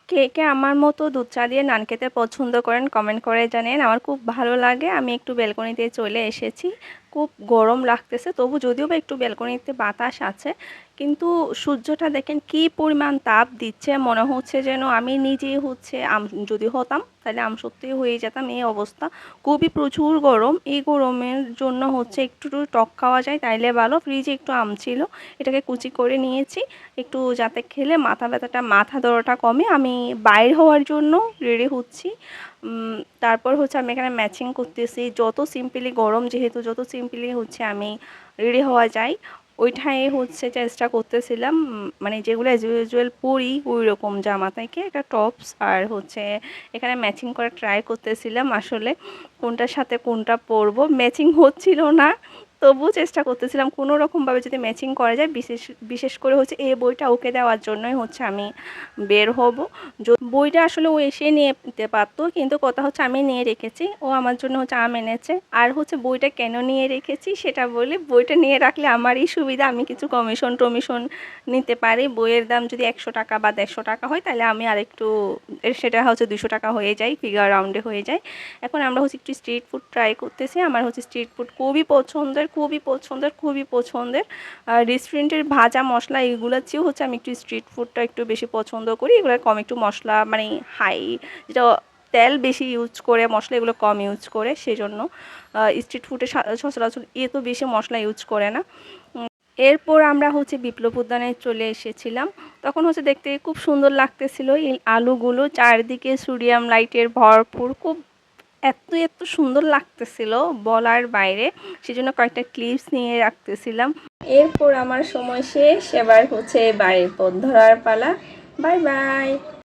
কে কে আমার মতো দুধ চা দিয়ে নান খেতে পছন্দ করেন কমেন্ট করে জানেন। আমার খুব ভালো লাগে। আমি একটু ব্যালকনিতে চলে এসেছি। খুব গরম লাগতেছে, তবু যদিও বা একটু ব্যালকনিতে বাতাস আছে, কিন্তু সূর্যটা দেখেন কি পরিমাণ তাপ দিচ্ছে, মনে হচ্ছে যেন আমি নিজেই হচ্ছে যদি হতাম তাহলে সত্যিই হয়ে যেতাম এই অবস্থা। খুবই প্রচুর গরম। এই গরমের জন্য হচ্ছে একটু টক খাওয়া যায় তাইলে ভালো। ফ্রিজে একটু আম ছিল, এটাকে কুচি করে নিয়েছি একটু, যাতে খেলে মাথা ব্যথাটা মাথা ধরাটা কমে। আমি বাইর হওয়ার জন্য রেডি হচ্ছি। তারপর হচ্ছে আমি এখানে ম্যাচিং করতেছি, যত সিম্পলি গরম যেহেতু যত সিম্পলি হচ্ছে আমি রেডি হওয়া যায় ওইটাই হচ্ছে চেষ্টা করতেছিলাম। মানে যেগুলো অ্যাজ ইউজুয়াল পরি ওই রকম জামা থেকে একটা টপস আর হচ্ছে এখানে ম্যাচিং করে ট্রাই করতেছিলাম আসলে কোনটার সাথে কোনটা পরবো। ম্যাচিং হচ্ছিল না, তবুও চেষ্টা করতেছিলাম কোনো রকমভাবে যদি ম্যাচিং করা যায়। বিশেষ বিশেষ করে হচ্ছে এই বইটা ওকে দেওয়ার জন্যই হচ্ছে আমি বের হব। বইটা আসলে ও এসে নিয়ে নিতে পারতো, কিন্তু কথা হচ্ছে আমি নিয়ে রেখেছি, ও আমার জন্য হচ্ছে আম এনেছে। আর হচ্ছে বইটা কেন নিয়ে রেখেছি সেটা বলি, বইটা নিয়ে রাখলে আমারই সুবিধা, আমি কিছু কমিশন টমিশন নিতে পারি। বইয়ের দাম যদি 100 টাকা বা 150 টাকা হয় তাহলে আমি আরেকটু সেটা হচ্ছে 200 টাকা হয়ে যায়, ফিগার রাউন্ডে হয়ে যায়। এখন আমরা হচ্ছে একটু স্ট্রিট ফুড ট্রাই করতেছি। আমার হচ্ছে স্ট্রিট ফুড খুবই পছন্দের, খুবই পছন্দের, খুবই পছন্দের। রেস্টুরেন্টের ভাজা মশলা এগুলোর চেয়েও হচ্ছে আমি একটু স্ট্রিট ফুডটা একটু বেশি পছন্দ করি। এগুলো কম একটু মশলা মানে হাই, যেটা তেল বেশি ইউজ করে, মশলা এগুলো কম ইউজ করে, সেজন্য স্ট্রিট ফুডে সচরাচর এত বেশি মশলা ইউজ করে না। এরপর আমরা হচ্ছে বিপ্লব উদ্যানে চলে এসেছিলাম। তখন হচ্ছে দেখতে খুব সুন্দর লাগতেছিল, এই আলুগুলো চারদিকে সোডিয়াম লাইটের ভরপুর, খুব এত এত সুন্দর লাগতেছিল বলার বাইরে। সেজন্য কয়েকটা ক্লিপস নিয়ে রাখতেছিলাম। এরপর আমার সময় শেষ, এবার হচ্ছে বাড়ির পথ ধরার পালা। Bye bye.